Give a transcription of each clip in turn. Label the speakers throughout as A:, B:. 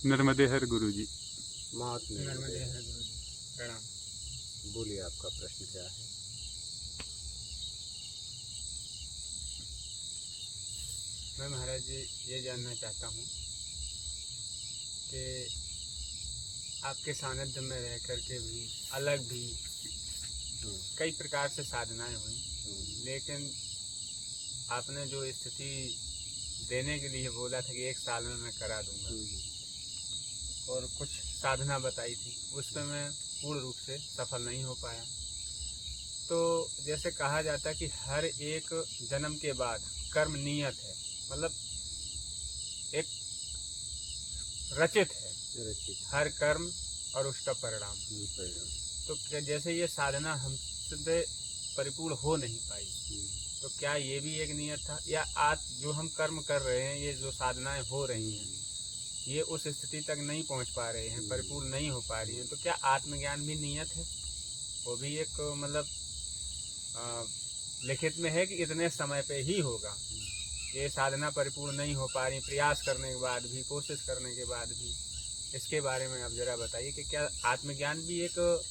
A: नर्मदे हर गुरु जी।
B: महात्मा
C: नर्मदे हर गुरु जी, प्रणाम।
B: बोलिए, आपका प्रश्न क्या है?
C: मैं महाराज जी ये जानना चाहता हूँ कि आपके सानिध्य में रह कर के भी अलग भी कई प्रकार से साधनाएं हुई, लेकिन आपने जो स्थिति देने के लिए बोला था कि 1 साल में मैं करा दूंगा, और कुछ साधना बताई थी, उस पर मैं पूर्ण रूप से सफल नहीं हो पाया। तो जैसे कहा जाता है कि हर एक जन्म के बाद कर्म नियत है, मतलब एक रचित है हर कर्म और उसका परिणाम। तो क्या जैसे ये साधना हमसे परिपूर्ण हो नहीं पाई, तो क्या ये भी एक नियत था, या आज जो हम कर्म कर रहे हैं, ये जो साधनाएं हो रही हैं, ये उस स्थिति तक नहीं पहुंच पा रहे हैं, परिपूर्ण नहीं हो पा रही हैं, तो क्या आत्मज्ञान भी नियत है? वो भी एक मतलब लिखित में है कि इतने समय पे ही होगा। ये साधना परिपूर्ण नहीं हो पा रही, प्रयास करने के बाद भी, कोशिश करने के बाद भी, इसके बारे में आप जरा बताइए कि क्या आत्मज्ञान भी एक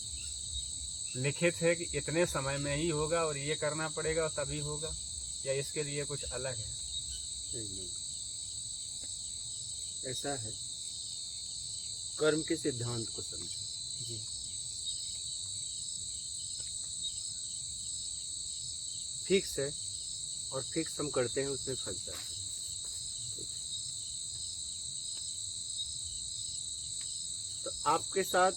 C: लिखित है कि इतने समय में ही होगा और ये करना पड़ेगा और तभी होगा, या इसके लिए कुछ अलग है?
B: ऐसा है, कर्म के सिद्धांत को समझो
C: जी।
B: फिक्स है, और फिक्स हम करते हैं उसमें फंस जाते हैं। तो आपके साथ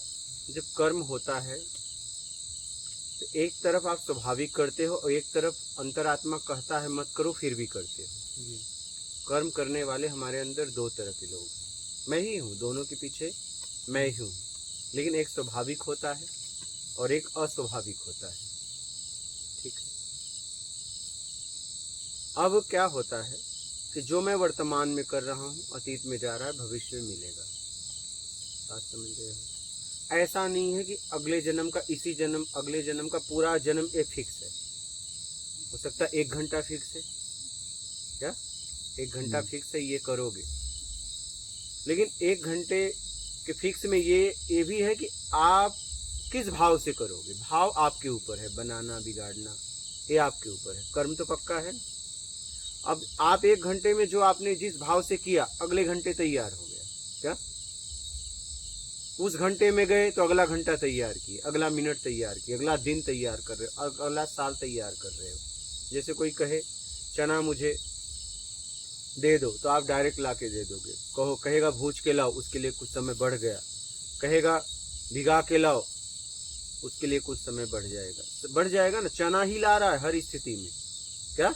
B: जब कर्म होता है तो एक तरफ आप स्वाभाविक करते हो और एक तरफ अंतरात्मा कहता है मत करो, फिर भी करते हो।
C: जी।
B: कर्म करने वाले हमारे अंदर 2 तरह के लोग हैं, मैं ही हूँ, दोनों के पीछे मैं ही हूँ, लेकिन एक स्वाभाविक होता है और एक अस्वाभाविक होता है। ठीक है। अब क्या होता है कि जो मैं वर्तमान में कर रहा हूँ अतीत में जा रहा है, भविष्य में मिलेगा। बात समझ रहे हो? ऐसा नहीं है कि अगले जन्म का इसी जन्म, अगले जन्म का पूरा जन्म एक फिक्स है। हो सकता है 1 घंटा फिक्स है, क्या 1 घंटा फिक्स है, ये करोगे, लेकिन 1 घंटे के फिक्स में ये भी है कि आप किस भाव से करोगे। भाव आपके ऊपर है, बनाना बिगाड़ना ये आपके ऊपर है। कर्म तो पक्का है। अब आप 1 घंटे में जो आपने जिस भाव से किया, अगले घंटे तैयार हो गया, क्या उस घंटे में गए तो अगला घंटा तैयार किए, अगला मिनट तैयार किए, अगला दिन तैयार कर रहे हो, अगला साल तैयार कर रहे हो। जैसे कोई कहे चना मुझे दे दो, तो आप डायरेक्ट ला के दे दोगे। कहेगा भूज के लाओ, उसके लिए कुछ समय बढ़ गया। कहेगा भिगा के लाओ, उसके लिए कुछ समय बढ़ जाएगा ना। चना ही ला रहा है हर स्थिति में, क्या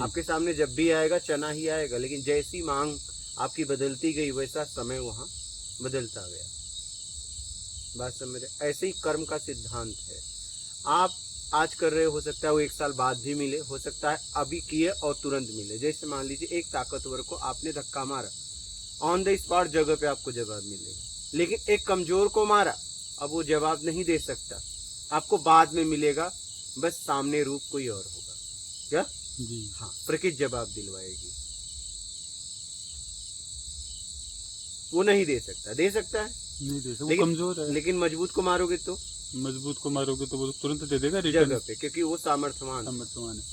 B: आपके सामने जब भी आएगा चना ही आएगा, लेकिन जैसी मांग आपकी बदलती गई वैसा समय वहां बदलता गया। बात समझ रहे? ऐसे ही कर्म का सिद्धांत है। आप आज कर रहे हो सकता है वो 1 साल बाद भी मिले, हो सकता है अभी किए और तुरंत मिले। जैसे मान लीजिए एक ताकतवर को आपने धक्का मारा, ऑन द स्पॉट जगह पे आपको जवाब मिलेगा, लेकिन एक कमजोर को मारा, अब वो जवाब नहीं दे सकता, आपको बाद में मिलेगा, बस सामने रूप कोई और होगा, क्या
A: जी।
B: हाँ, प्रकृति जवाब दिलवाएगी। वो नहीं दे सकता, दे सकता है
A: नहीं दे सकता, वो कमजोर है।
B: लेकिन मजबूत को मारोगे तो,
A: मजबूत को मारोगे तो वो तुरंत दे देगा रिटर्न
B: जगह पे, क्योंकि वो सामर्थ्यवान
A: है।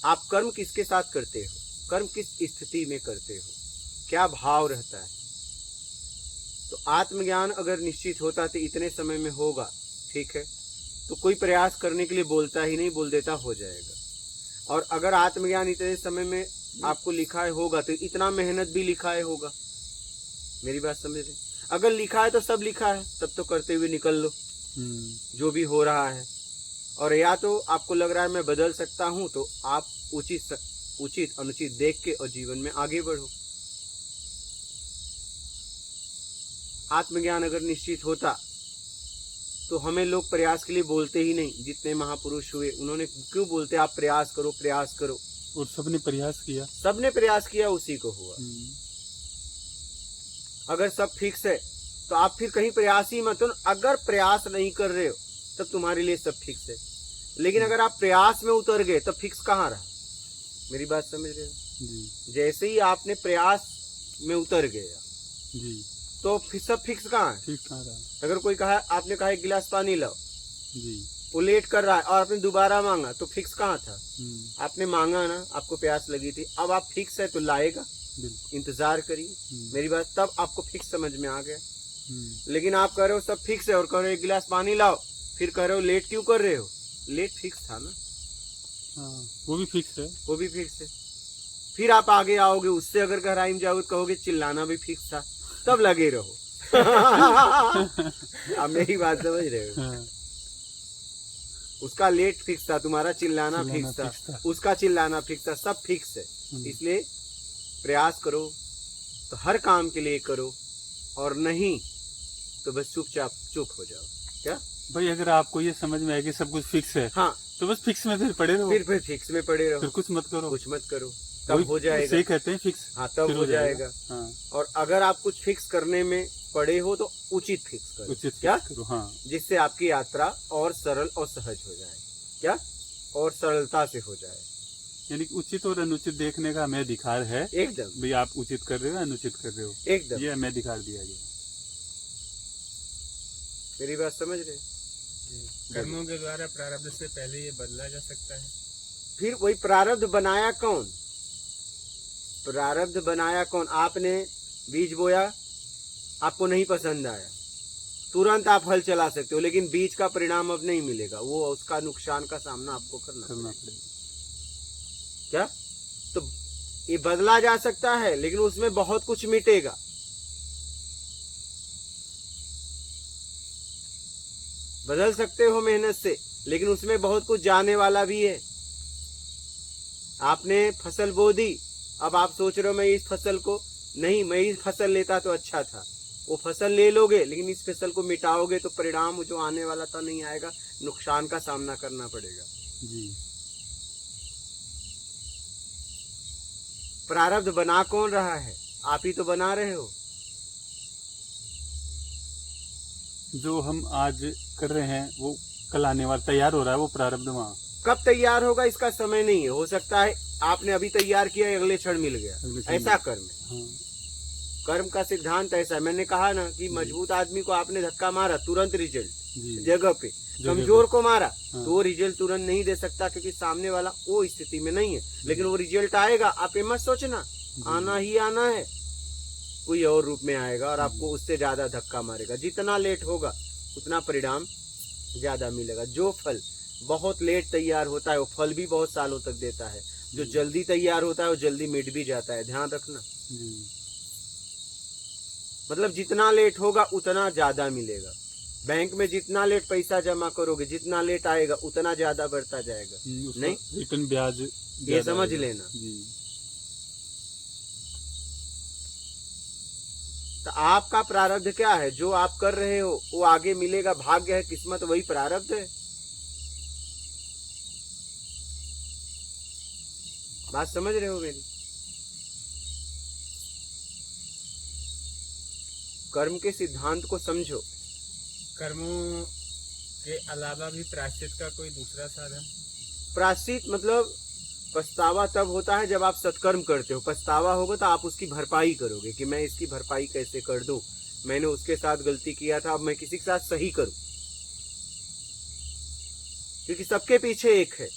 B: आप कर्म किसके साथ करते हो, कर्म किस स्थिति में करते हो, क्या भाव रहता है। तो आत्मज्ञान अगर निश्चित होता तो इतने समय में होगा, ठीक है, तो कोई प्रयास करने के लिए बोलता ही नहीं, बोल देता हो जाएगा। और अगर आत्मज्ञान इतने समय में आपको लिखाए होगा तो इतना मेहनत भी लिखाए होगा। मेरी बात समझ रहे? अगर लिखा है तो सब लिखा है, तब तो करते हुए निकल लो जो भी हो रहा है। और या तो आपको लग रहा है मैं बदल सकता हूं, तो आप उचित अनुचित देख के और जीवन में आगे बढ़ो। आत्मज्ञान अगर निश्चित होता तो हमें लोग प्रयास के लिए बोलते ही नहीं। जितने महापुरुष हुए उन्होंने क्यों बोलते आप प्रयास करो प्रयास करो,
A: और सबने प्रयास किया,
B: सबने प्रयास किया, उसी को हुआ। अगर सब फिक्स है तो आप फिर कहीं प्रयास ही मत हो। अगर प्रयास नहीं कर रहे हो तब तुम्हारे लिए सब फिक्स है, लेकिन अगर आप प्रयास में उतर गए तब फिक्स कहाँ रहा। मेरी बात समझ रहे हो? जैसे ही आपने प्रयास में उतर गया
A: जी,
B: तो सब फिक्स कहाँ है?
A: ठीक कहाँ रहा?
B: अगर कोई कहा, आपने कहा एक गिलास पानी लाओ,
A: जी।
B: वो लेट कर रहा है और आपने दोबारा मांगा, तो फिक्स कहाँ था?
A: हम्म,
B: आपने मांगा ना, आपको प्यास लगी थी, अब आप फिक्स है तो लाएगा,
A: बिल्कुल।
B: इंतजार करिए मेरी बात, तब आपको फिक्स समझ में आ गया।
A: हम्म,
B: लेकिन आप कह रहे हो सब फिक्स है और कह रहे हो एक गिलास पानी लाओ, फिर कह रहे हो लेट क्यों कर रहे हो? लेट फिक्स था ना,
A: हाँ, वो भी फिक्स है।
B: वो भी फिक्स है। फिर आप आगे आओगे, उससे अगर गहराई में जाओगे, कहोगे चिल्लाना भी फिक्स था, तब लगे रहो। आप मेरी बात समझ रहे हो?
A: हाँ,
B: उसका लेट फिक्स था, तुम्हारा चिल्लाना
A: चिल्लाना
B: फिक्स था,
A: फिक्स था।
B: उसका चिल्लाना फिक्स था, सब फिक्स है।
A: हम्म,
B: इसलिए प्रयास करो तो हर काम के लिए करो, और नहीं तो बस चुपचाप चुप हो जाओ। क्या
A: भाई अगर आपको ये समझ में आए कि सब कुछ फिक्स है,
B: हाँ,
A: तो बस फिक्स में फिर पड़े रहो,
B: फिर फिक्स में पड़े रहो,
A: फिर कुछ मत करो,
B: कुछ मत करो, तब
A: वही
B: हो जाएगा।
A: उसे कहते हैं फिक्स।
B: हाँ, तब
A: फिर
B: हो जाएगा।
A: हाँ,
B: और अगर आप कुछ फिक्स करने में पड़े हो तो उचित फिक्स करो।
A: उचित
B: क्या?
A: फिक्स करो। हाँ,
B: जिससे आपकी यात्रा और सरल और सहज हो जाए। क्या? और सरलता से हो जाए।
A: यानी कि उचित और अनुचित देखने का हमें अधिकार है।
B: एकदम
A: भाई आप उचित कर रहे हो, अनुचित कर रहे हो,
B: एकदम।
A: ये हमें अधिकार दिया गया।
B: मेरी बात समझ रहे?
C: कर्मों के द्वारा प्रारब्ध से पहले ये बदला जा सकता है।
B: फिर वही प्रारब्ध बनाया कौन? प्रारब्ध बनाया कौन? आपने बीज बोया, आपको नहीं पसंद आया, तुरंत आप हल चला सकते हो, लेकिन बीज का परिणाम अब नहीं मिलेगा, वो उसका नुकसान का सामना आपको करना
A: करना
B: पड़ेगा।
A: पड़ेगा।
B: क्या? तो ये बदला जा सकता है, लेकिन उसमें बहुत कुछ मिटेगा। बदल सकते हो मेहनत से, लेकिन उसमें बहुत कुछ जाने वाला भी है। आपने फसल बो दी, अब आप सोच रहे हो मैं इस फसल को नहीं, मैं इस फसल लेता तो अच्छा था। वो फसल ले लोगे, लेकिन इस फसल को मिटाओगे तो परिणाम जो आने वाला था नहीं आएगा, नुकसान का सामना करना पड़ेगा।
A: जी।
B: प्रारब्ध बना कौन रहा है? आप ही तो बना रहे हो।
A: जो हम आज कर रहे हैं वो कल आने वाला तैयार हो रहा है, वो प्रारब्ध वहाँ
B: कब तैयार होगा इसका समय नहीं है। हो सकता है आपने अभी तैयार किया, अगले क्षण मिल गया, ऐसा कर्म है।
A: हाँ,
B: कर्म का सिद्धांत ऐसा है। मैंने कहा ना कि मजबूत आदमी को आपने धक्का मारा, तुरंत रिजल्ट
A: जी।
B: जगह पे। कमजोर को मारा
A: हाँ।
B: तो वो रिजल्ट तुरंत नहीं दे सकता, क्योंकि सामने वाला वो स्थिति में नहीं है, लेकिन वो रिजल्ट आएगा। आप ये मत सोचना आना ही आना है, कोई और रूप में आएगा और आपको उससे ज्यादा धक्का मारेगा। जितना लेट होगा उतना परिणाम ज्यादा मिलेगा। जो फल बहुत लेट तैयार होता है वो फल भी बहुत सालों तक देता है। जो जल्दी तैयार होता है वो जल्दी मिट भी जाता है, ध्यान रखना।
A: जी।
B: मतलब जितना लेट होगा उतना ज्यादा मिलेगा। बैंक में जितना लेट पैसा जमा करोगे, जितना लेट आएगा उतना ज्यादा बढ़ता जाएगा। नहीं,
A: रिटर्न ब्याज
B: ये
A: ज्यादा
B: समझ
A: आएगा।
B: लेना।
A: जी।
B: तो आपका प्रारब्ध क्या है? जो आप कर रहे हो वो आगे मिलेगा। भाग्य है, किस्मत, वही प्रारब्ध है। बात समझ रहे हो मेरी? कर्म के सिद्धांत को समझो।
C: कर्मों के अलावा भी प्रायश्चित का कोई दूसरा साधन?
B: प्रायश्चित मतलब पछतावा तब होता है जब आप सत्कर्म करते हो। पछतावा होगा तो आप उसकी भरपाई करोगे कि मैं इसकी भरपाई कैसे कर दूं, मैंने उसके साथ गलती किया था, अब मैं किसी के साथ सही करूं। क्योंकि सबके पीछे एक है।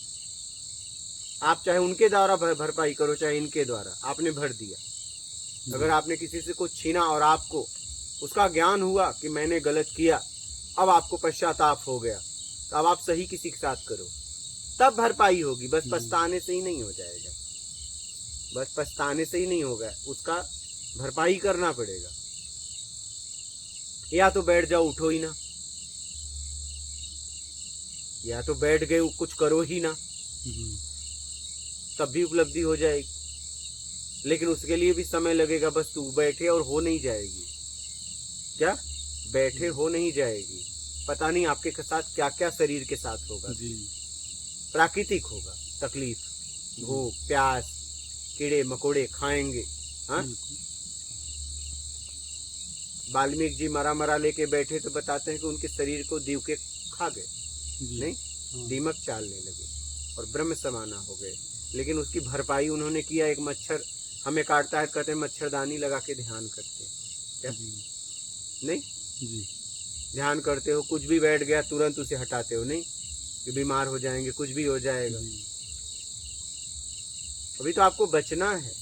B: आप चाहे उनके द्वारा भरपाई करो, चाहे इनके द्वारा, आपने भर दिया। अगर आपने किसी से कुछ छीना और आपको उसका ज्ञान हुआ कि मैंने गलत किया, अब आपको पश्चाताप हो गया, तो अब आप सही किसी के साथ करो, तब भरपाई होगी। बस पछताने से ही नहीं हो जाएगा, बस पछताने से ही नहीं होगा, उसका भरपाई करना पड़ेगा। या तो बैठ जाओ, उठो ही ना, या तो बैठ गए कुछ करो ही ना, तब भी उपलब्धि हो जाएगी। लेकिन उसके लिए भी समय लगेगा। बस तू बैठे और हो नहीं जाएगी। क्या? बैठे हो नहीं जाएगी। पता नहीं आपके साथ क्या क्या शरीर के साथ होगा।
A: जी।
B: प्राकृतिक होगा, तकलीफ, भूख, प्यास, कीड़े मकोड़े खाएंगे। हाँ, वाल्मीकि जी मरा मरा लेके बैठे तो बताते हैं कि उनके शरीर को दीव के खा गए, नहीं, दीमक चालने लगे और ब्रह्म समाना हो गए। लेकिन उसकी भरपाई उन्होंने किया। एक मच्छर हमें काटता है, कहते हैं मच्छरदानी लगा के ध्यान करते हैं। क्या? नहीं?
A: जी
B: ध्यान करते हो, कुछ भी बैठ गया तुरंत उसे हटाते हो, नहीं कि बीमार हो जाएंगे, कुछ भी हो जाएगा।
A: जी
B: अभी तो आपको बचना है,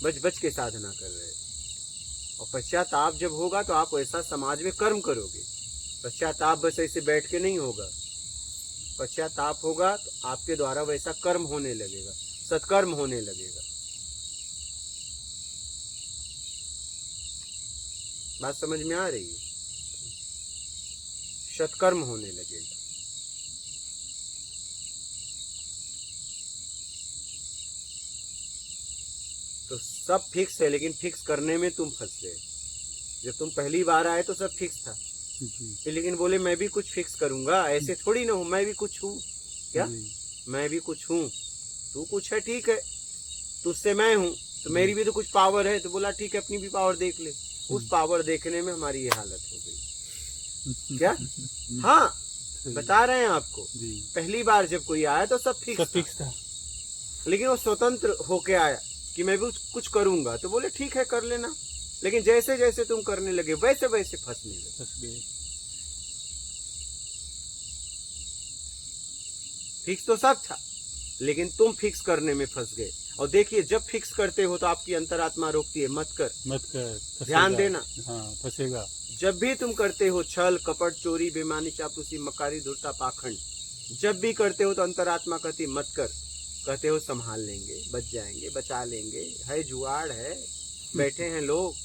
B: बच बच के साधना कर रहे हो। और पश्चाताप जब होगा तो आप ऐसा समाज में कर्म करोगे। पश्चाताप बस ऐसे बैठ के नहीं होगा, पश्चाताप होगा तो आपके द्वारा वैसा कर्म होने लगेगा, सत्कर्म होने लगेगा। बात समझ में आ रही है? सत्कर्म होने लगेगा। तो सब फिक्स है, लेकिन फिक्स करने में तुम फंस गए। जब तुम पहली बार आए तो सब फिक्स था,
A: जी
B: लेकिन बोले मैं भी कुछ फिक्स करूंगा, ऐसे थोड़ी ना हूं, मैं भी कुछ हूं। क्या?
A: जी
B: मैं भी कुछ हूं, तू कुछ है, ठीक है, तुझसे मैं हूं तो मेरी भी तो कुछ पावर है। तो बोला ठीक है, अपनी भी पावर देख ले। उस पावर देखने में हमारी ये हालत हो गई। क्या? हाँ, बता रहे हैं आपको।
A: जी
B: पहली बार जब कोई आया तो सब फिक्स
A: था।
B: लेकिन वो स्वतंत्र होके आया कि मैं भी कुछ करूंगा। तो बोले ठीक है, कर लेना। लेकिन जैसे जैसे तुम करने लगे वैसे वैसे फंसने लगे।
A: फंस गए।
B: फिक्स तो सब था, लेकिन तुम फिक्स करने में फंस गए। और देखिए, जब फिक्स करते हो तो आपकी अंतरात्मा रोकती है, मत कर,
A: फंसेगा।
B: ध्यान देना।
A: हाँ, फंसेगा।
B: जब भी तुम करते हो छल कपट चोरी बेईमानी चापलूसी मकारी धूर्ता पाखंड, जब भी करते हो तो अंतरात्मा कहती मत कर। कहते हो संभाल लेंगे, बच जाएंगे, बचा लेंगे, है जुआड़ है, बैठे हैं लोग,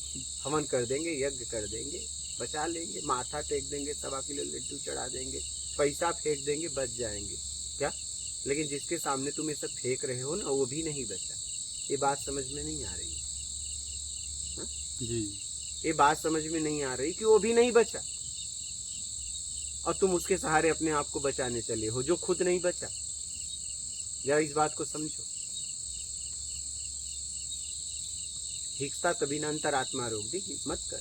B: हवन कर देंगे, यज्ञ कर देंगे, बचा लेंगे, माथा टेक देंगे, 1.25 किलो लड्डू चढ़ा देंगे, पैसा फेंक देंगे, बच जाएंगे। क्या? लेकिन जिसके सामने तुम ये सब फेंक रहे हो ना, वो भी नहीं बचा। ये बात समझ में नहीं आ रही है?
A: जी
B: ये बात समझ में नहीं आ रही कि वो भी नहीं बचा, और तुम उसके सहारे अपने आप को बचाने चले हो जो खुद नहीं बचा। जरा इस बात को समझो। हिंसा तभी ना अंतरात्मा रोक दी कि मत कर,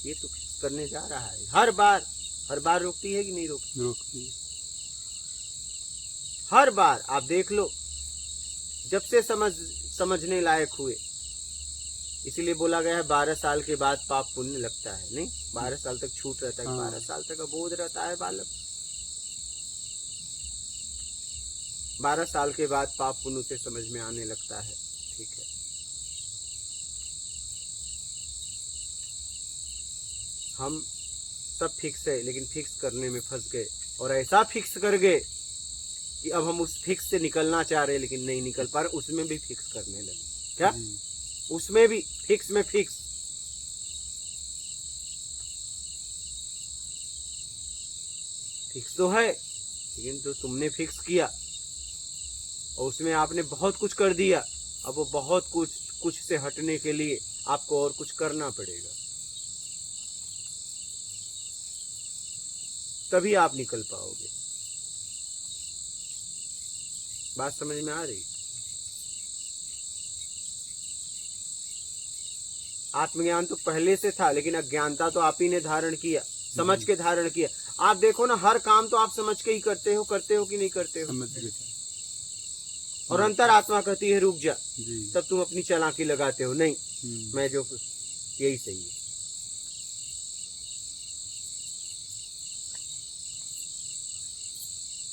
B: ये तो करने जा रहा है। हर बार रोकती है कि नहीं रोकती? हर बार आप देख लो, जब से समझने लायक हुए। इसीलिए बोला गया है 12 साल के बाद पाप पुण्य लगता है, नहीं? 12 साल तक छूट रहता है, 12 साल तक अबोध रहता है बालक। 12 साल के बाद पाप पुण्य से समझ में आने लगता है। ठीक है, हम सब फिक्स है, लेकिन फिक्स करने में फंस गए, और ऐसा फिक्स कर गए कि अब हम उस फिक्स से निकलना चाह रहे, लेकिन नहीं निकल पा रहे। उसमें भी फिक्स करने लगे। क्या? उसमें भी फिक्स में फिक्स। फिक्स तो है, लेकिन जो तुमने फिक्स किया और उसमें आपने बहुत कुछ कर दिया, अब वो बहुत कुछ से हटने के लिए आपको और कुछ करना पड़ेगा, तभी आप निकल पाओगे। बात समझ में आ रही? आत्मज्ञान तो पहले से था, लेकिन अज्ञानता तो आप ही ने धारण किया, समझ के धारण किया। आप देखो ना, हर काम तो आप समझ के ही करते हो कि नहीं करते हो?
A: समझ गए।
B: और अंतरात्मा कहती है रुक जा,
A: जी
B: तब तुम अपनी चालाकी लगाते हो, नहीं मैं जो यही सही है।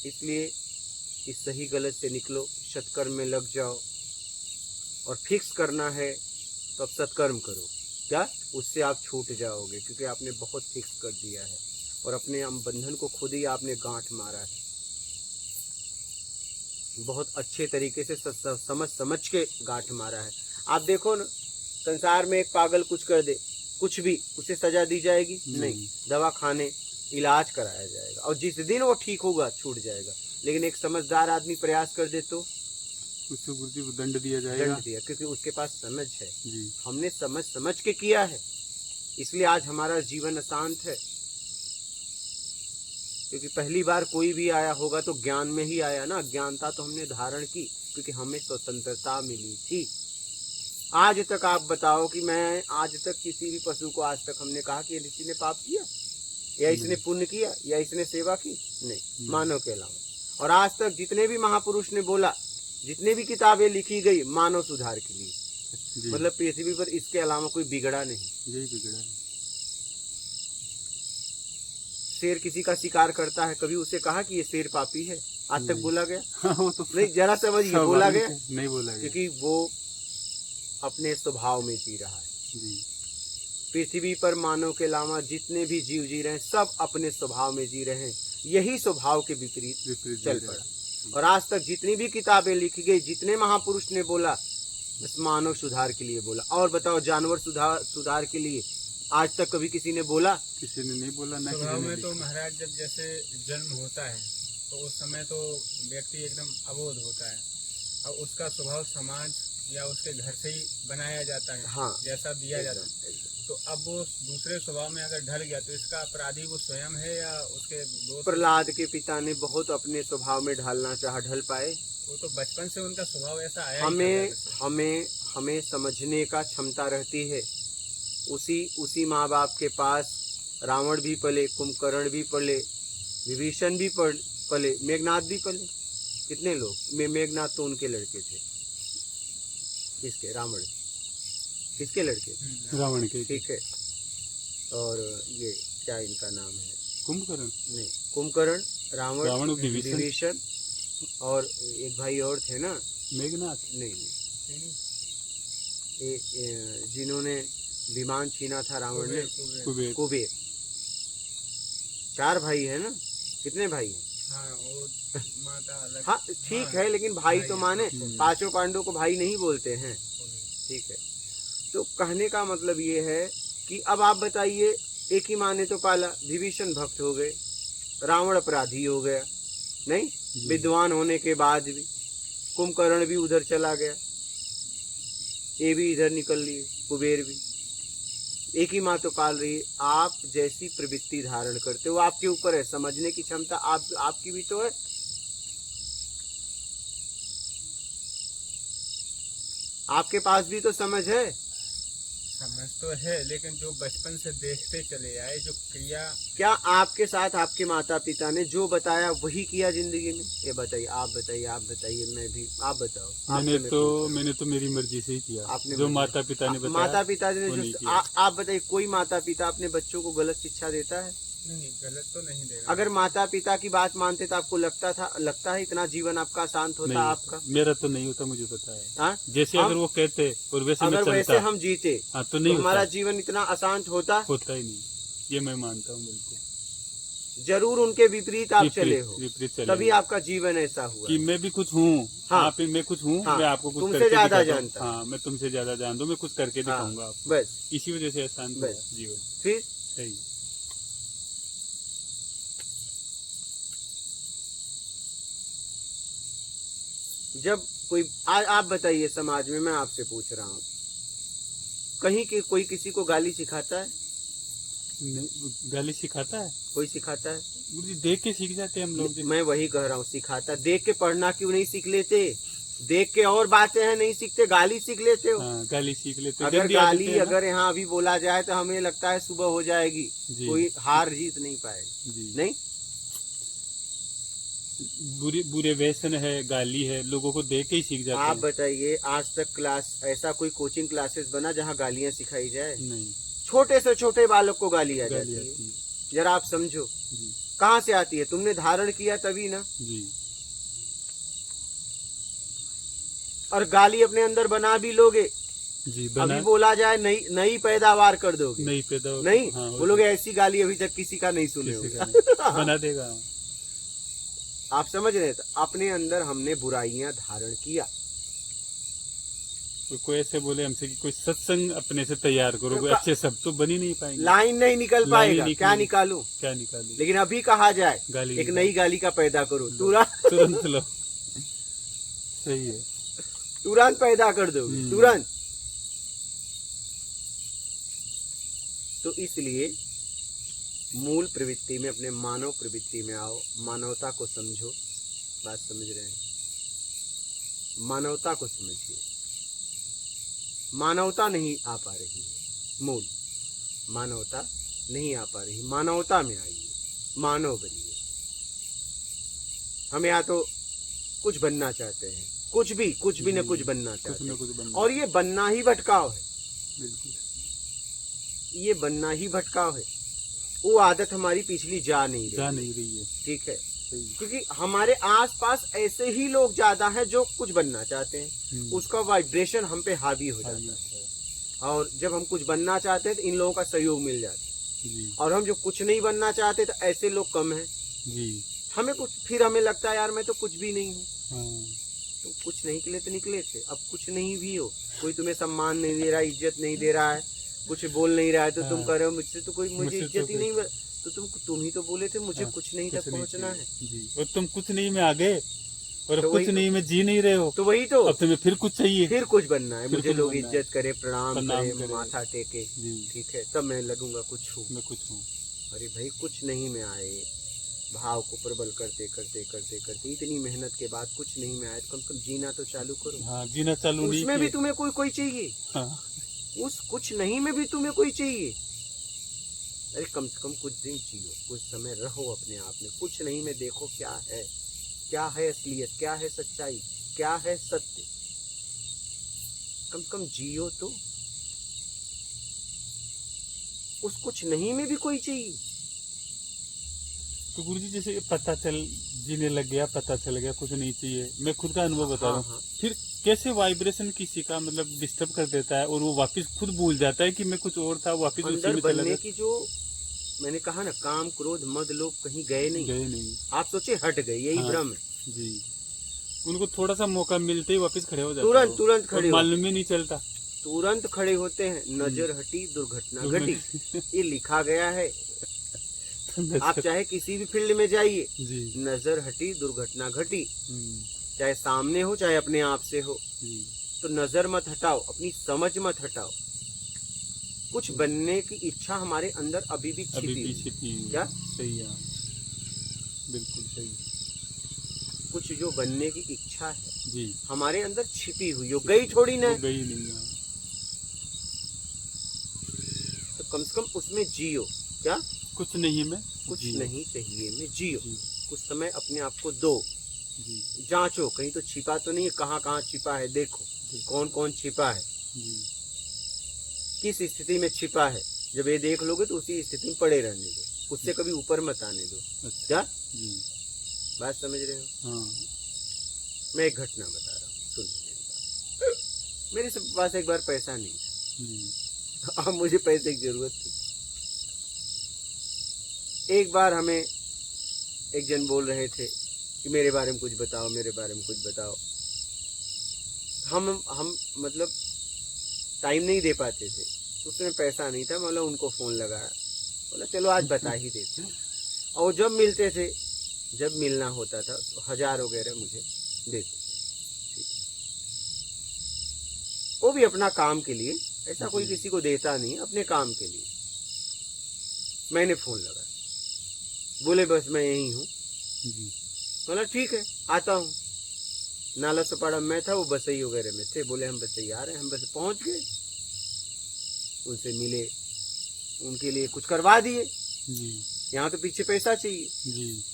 B: इसलिए इस सही गलत से निकलो, सत्कर्म में लग जाओ, और फिक्स करना है तो अब सत्कर्म करो। क्या? उससे आप छूट जाओगे, क्योंकि आपने बहुत फिक्स कर दिया है और अपने बंधन को खुद ही आपने गांठ मारा है। बहुत अच्छे तरीके से समझ के गांठ मारा है। आप देखो ना, संसार में एक पागल कुछ कर दे, कुछ भी, उसे सजा दी जाएगी? नहीं, दवा खाने इलाज कराया जाएगा, और जिस दिन वो ठीक होगा छूट जाएगा। लेकिन एक समझदार आदमी प्रयास कर दे तो
A: उसको दंड दिया जाएगा।
B: दंड दिया, क्योंकि उसके पास समझ है।
A: जी
B: हमने समझ के किया है, इसलिए आज हमारा जीवन अशांत है। क्योंकि पहली बार कोई भी आया होगा तो ज्ञान में ही आया ना, अज्ञानता तो हमने धारण की, क्योंकि हमें स्वतंत्रता मिली थी। आज तक आप बताओ कि मैं आज तक किसी भी पशु को आज तक हमने कहा कि ऋषि ने पाप किया, या इसने पुण्य किया, या इसने सेवा की? नहीं, मानव के अलावा। और आज तक जितने भी महापुरुष ने बोला, जितने भी किताबें लिखी गई, मानव सुधार के लिए। मतलब पृथ्वी पर इसके अलावा कोई बिगड़ा नहीं।
A: यही बिगड़ा है।
B: शेर किसी का शिकार करता है, कभी उसे कहा कि ये शेर पापी है? आज तक
A: नहीं।
B: बोला गया?
A: हाँ, वो तो
B: नहीं, जरा समझिए, बोला गया?
A: नहीं बोला गया।
B: क्योंकि वो अपने स्वभाव में जी रहा है।
A: जी
B: पृथ्वी पर मानव के अलावा जितने भी जीव जी रहे हैं, सब अपने स्वभाव में जी रहे हैं। यही स्वभाव के विपरीत
A: विपरीत
B: चल
A: जी रहा
B: पड़ा।
A: है।
B: और आज तक जितनी भी किताबें लिखी गई, जितने महापुरुष ने बोला, बस मानव सुधार के लिए बोला। और बताओ, जानवर सुधार के लिए आज तक कभी किसी ने बोला?
A: किसी ने नहीं बोला, ना
C: स्वभाव
A: किसी ने
C: में तो
A: लिखा।
C: महाराज जब जैसे जन्म होता है तो उस समय तो व्यक्ति एकदम अबोध होता है और उसका स्वभाव समाज या उसके घर से ही बनाया जाता है।
B: हाँ,
C: जैसा दिया जाता है।
B: एकदम।
C: तो अब वो दूसरे स्वभाव में अगर ढल गया तो इसका अपराधी वो स्वयं है या उसके दोस्त?
B: प्रहलाद के पिता ने बहुत अपने स्वभाव में ढालना चाहा, ढल पाए?
C: वो तो बचपन से उनका स्वभाव ऐसा आया ही
B: हमें
C: था जैसे।
B: हमें हमें समझने का क्षमता रहती है। उसी माँ बाप के पास रावण भी पले, कुंभकर्ण भी पले, विभीषण भी पले, मेघनाथ भी पले। कितने लोग? मेघनाथ तो उनके लड़के थे। किसके? रावण। किसके लड़के थे?
A: रावण के।
B: ठीक है। और ये क्या इनका नाम है?
A: कुंभकर्ण
B: नहीं, कुंभकर्ण,
A: रावण,
B: रावण,
A: विभीषण।
B: विभीषण और एक भाई और थे ना?
A: मेघनाथ।
B: नहीं, जिन्होंने विमान छीना था रावण ने,
A: कुबेर।
B: कुबेर। 4 भाई है ना? कितने भाई हैं?
C: हाँ, वो माता अलग।
B: हाँ ठीक है, लेकिन भाई तो माने,
A: हम्म।
B: 5 पांडवों को भाई नहीं बोलते हैं। ठीक है। तो कहने का मतलब ये है कि अब आप बताइए, एक ही माँ ने तो पाला, विभीषण भक्त हो गए, रावण अपराधी हो गया, नहीं विद्वान होने के बाद भी। कुंभकर्ण भी उधर चला गया, ये भी इधर निकल लिए, कुबेर भी। एक ही माँ तो पाल रही है। आप जैसी प्रवृत्ति धारण करते हो आपके ऊपर है। समझने की क्षमता आपकी भी तो है। आपके पास भी तो समझ है।
C: समझ तो है, लेकिन जो बचपन से देखते चले आए, जो क्रिया।
B: क्या आपके साथ आपके माता पिता ने जो बताया वही किया जिंदगी में? ये बताइए, आप बताइए, मैं भी, आप बताओ।
A: मैंने तो मेरी मर्जी से ही किया।
B: आपने
A: जो
B: मर्जी-
A: माता पिता ने बताया,
B: माता पिता ने
A: वो नहीं
B: जो
A: किया।
B: आप बताइए, कोई माता पिता अपने बच्चों को गलत शिक्षा देता है?
C: नहीं, गलत तो नहीं देगा।
B: अगर माता पिता की बात मानते तो आपको लगता है इतना जीवन आपका शांत होता?
A: नहीं,
B: आपका
A: मेरा तो नहीं होता, मुझे पता है।
B: हाँ?
A: जैसे
B: हम-
A: अगर वो कहते और वैसे मैं
B: अगर वैसे
A: चलता,
B: हम जीते
A: हाँ तो
B: तो
A: नहीं
B: हमारा
A: होता।
B: जीवन इतना अशांत होता?
A: होता ही नहीं, ये मैं मानता हूँ बिल्कुल।
B: जरूर उनके विपरीत आप चले हो,
A: विपरीत चले
B: तभी
A: हो।
B: आपका जीवन ऐसा हुआ।
A: कि मैं भी कुछ हूँ।
B: हाँ।
A: आप मैं कुछ हूँ।
B: हाँ।
A: मैं आपको कुछ
B: तुमसे
A: करके
B: ज्यादा
A: दिखाता हूँ।
B: जानता।
A: हाँ, मैं तुमसे ज्यादा जानता हूँ, मैं कुछ करके
B: हाँ,
A: दिखाऊंगा आपको।
B: बस
A: इसी वजह से आसान हुआ
B: बस।
A: जीवन।
B: फिर
A: सही।
B: जब कोई आप बताइए, समाज में मैं आपसे पूछ रहा हूँ, कहीं के कोई किसी को गाली सिखाता है?
A: गाली सिखाता है?
B: कोई सिखाता है?
A: मुझे देख के सीख जाते हैं हम लोग।
B: मैं वही कह रहा हूँ, सिखाता। देख के पढ़ना क्यों नहीं सीख लेते? देख के और बातें हैं नहीं सीखते, गाली सीख लेते हो।
A: हाँ, गाली सीख लेते हैं।
B: अगर
A: गंदी आदतें
B: गाली
A: हैं ना।
B: अगर यहाँ अभी बोला जाए तो हमें लगता है सुबह हो जाएगी,
A: जी।
B: कोई हार जीत नहीं पाएगा।
A: जी।
B: नहीं,
A: बुरे व्यसन है, गाली है, लोगों को देख के ही सीख जाते
B: आप
A: हैं।
B: बताइए, आज तक क्लास ऐसा कोई कोचिंग क्लासेस बना जहाँ गालियाँ सिखाई जाए?
A: नहीं,
B: छोटे से छोटे बालक को गाली आ
A: गाली
B: जाती है।
A: आती है।
B: जरा आप समझो,
A: जी
B: कहाँ से आती है? तुमने धारण किया तभी ना।
A: जी।
B: और गाली अपने अंदर बना भी लोगे,
A: जी
B: अभी बोला जाए नई पैदावार कर दोगे।
A: नहीं पैदा हो-
B: नहीं,
A: हाँ, हो
B: बोलोगे ऐसी गाली अभी तक किसी का नहीं सुने
A: किसी
B: होगे।
A: का नहीं। बना देगा।
B: आप समझ रहे हैं? तो अपने अंदर हमने बुराइयां धारण किया।
A: कोई ऐसे बोले हमसे कि कोई सत्संग अपने से तैयार करो, कोई अच्छे सब तो बन ही नहीं पाएंगे।
B: लाइन नहीं निकल
A: लाइन
B: पाएगा।
A: निकली।
B: क्या निकालूं?
A: क्या निकालू?
B: लेकिन अभी कहा जाए
A: गाली
B: एक
A: निकालो।
B: नई गाली का पैदा करो,
A: तुरंत लो। सही है।
B: तुरंत पैदा कर दोगे, तुरंत। तो इसलिए मूल प्रवृत्ति में, अपने मानव प्रवृत्ति में आओ, मानवता को समझो। बात समझ रहे हैं? मानवता को समझिए। मानवता नहीं आ पा रही है, मूल मानवता नहीं आ पा रही। मानवता में आइए, मानव बनिए। हम या तो कुछ बनना चाहते हैं, कुछ भी न कुछ बनना चाहते हैं,
A: कुछ बनना।
B: और ये बनना ही भटकाव है।
A: बिल्कुल।
B: ये बनना ही भटकाव है। वो आदत हमारी पिछली जा नहीं
A: जा
B: रही।
A: नहीं रही है।
B: ठीक है,
A: सही।
B: क्योंकि हमारे आसपास ऐसे ही लोग ज्यादा हैं जो कुछ बनना चाहते हैं, उसका वाइब्रेशन हम पे हावी हो जाता है, और जब हम कुछ बनना चाहते हैं तो इन लोगों का सहयोग मिल जाता है,
A: जी
B: और हम जो कुछ नहीं बनना चाहते तो ऐसे लोग कम हैं।
A: जी।
B: फिर हमें लगता है यार मैं तो कुछ भी नहीं हूँ।
A: हाँ
B: तो कुछ नहीं के लिए तो निकले थे, अब कुछ नहीं भी हो, कोई तुम्हें सम्मान नहीं दे रहा, इज्जत नहीं दे रहा है, कुछ बोल नहीं रहा है, तो तुम
A: हाँ।
B: कह रहे हो मुझसे तो कोई मुझे
A: मुझसे तो
B: इज्जत ही
A: कोई-
B: नहीं, तो तुम ही तो बोले थे मुझे
A: हाँ,
B: कुछ नहीं
A: कुछ
B: तक पहुंचना है।
A: चाहिए। जी, और तुम कुछ नहीं में आ गए, और अब
B: तो
A: कुछ
B: वही
A: नहीं में जी नहीं रहे हो,
B: तो वही तो
A: अब तुम्हें फिर कुछ चाहिए।
B: फिर कुछ बनना है,
A: फिर
B: मुझे
A: कुछ
B: लोग
A: बनना है।
B: इज्जत करे, प्रणाम
A: प्रणाम
B: करे,
A: करे।
B: माथा टेके,
A: जी,
B: ठीक है, तब मैं लगूंगा कुछ हूँ।
A: मैं कुछ हूँ।
B: अरे भाई कुछ नहीं में आए, भाव को प्रबल करते करते करते करते इतनी मेहनत के बाद कुछ नहीं में आए, तो कम से कम जीना तो चालू करो।
A: हाँ, जीना चालू नहीं
B: उसमें भी
A: किए।
B: तुम्हें कोई चाहिए,
A: हाँ,
B: उस कुछ नहीं में भी तुम्हें कोई चाहिए। अरे कम से कम कुछ दिन जियो, कुछ समय रहो अपने आप में, कुछ नहीं में देखो क्या है असलियत, क्या है सच्चाई, क्या है सत्य। कम से कम जियो तो। उस कुछ नहीं में भी कोई चाहिए।
A: तो गुरुजी जैसे पता चल जीने लग गया, पता चल गया कुछ नहीं चाहिए, मैं खुद का अनुभव बता रहा हूँ।
B: हाँ।
A: फिर कैसे वाइब्रेशन किसी का मतलब डिस्टर्ब कर देता है, और वो वापस खुद भूल जाता है कि मैं कुछ और था, वापस उसी
B: अंदर
A: में चला
B: बनने
A: गया।
B: की जो मैंने कहा ना, काम क्रोध मद लोभ कहीं गए नहीं,
A: गए नहीं।
B: आप सोचे हट गए, यही
A: हाँ,
B: भ्रम है।
A: जी। उनको थोड़ा सा मौका मिलते ही वापस खड़े हो जाते
B: तुरंत
A: हैं,
B: तुरंत
A: और
B: खड़े होते
A: मालूम ही नहीं चलता।
B: तुरंत खड़े होते हैं। नजर हटी दुर्घटना घटी, ये लिखा गया है। आप चाहे किसी भी फील्ड में जाइए,
A: जी।
B: नजर हटी दुर्घटना घटी,
A: हम्म,
B: चाहे सामने हो चाहे अपने आप से हो।
A: जी।
B: तो नजर मत हटाओ, अपनी समझ मत हटाओ। कुछ बनने की इच्छा हमारे अंदर अभी भी
A: अभी
B: छिपी
A: भी
B: हुई
A: छिपी हुई है।
B: क्या?
A: सही है, बिल्कुल सही।
B: है। कुछ जो बनने की इच्छा है
A: जी,
B: हमारे अंदर छिपी हुई, जो गई थोड़ी ना
A: वो
B: है।
A: गई नहीं है।
B: तो कम से कम उसमें जियो। क्या?
A: कुछ नहीं में
B: कुछ
A: जियो।
B: नहीं चाहिए में जियो।
A: जी,
B: कुछ समय अपने आप को दो,
A: जी,
B: जांचो कहीं तो छिपा तो नहीं है, कहाँ कहाँ छिपा है, देखो कौन कौन छिपा है,
A: जी,
B: किस स्थिति में छिपा है। जब ये देख लोगे तो उसी स्थिति में पड़े रहने दो, उससे कभी ऊपर मत आने दो।
A: अच्छा।
B: क्या
A: जी,
B: बात समझ रहे हो?
A: हाँ,
B: मैं एक घटना बता रहा हूँ, सुनिए मेरी बात। मेरे पास एक बार पैसा नहीं था,
A: जी,
B: अब मुझे पैसे की जरूरत थी। एक बार हमें एक जन बोल रहे थे कि मेरे बारे में कुछ बताओ, मेरे बारे में कुछ बताओ। हम मतलब टाइम नहीं दे पाते थे, तो उसमें पैसा नहीं था, मतलब उनको फोन लगाया, बोला चलो आज बता ही देते हैं। और जब मिलते थे, जब मिलना होता था तो 1000 वगैरह मुझे देते थे। ठीक है, वो भी अपना काम के लिए, ऐसा कोई किसी को देता नहीं, अपने काम के लिए। मैंने फोन लगाया, बोले बस मैं यही हूँ।
A: जी,
B: बोला ठीक है आता हूँ। नाला सपाड़ा में था, वो बसई वगैरह में थे। बोले हम बसई आ रहे हैं, हम बस पहुंच गए, उनसे मिले, उनके लिए कुछ करवा दिए।
A: जी,
B: यहाँ तो पीछे पैसा चाहिए,
A: जी,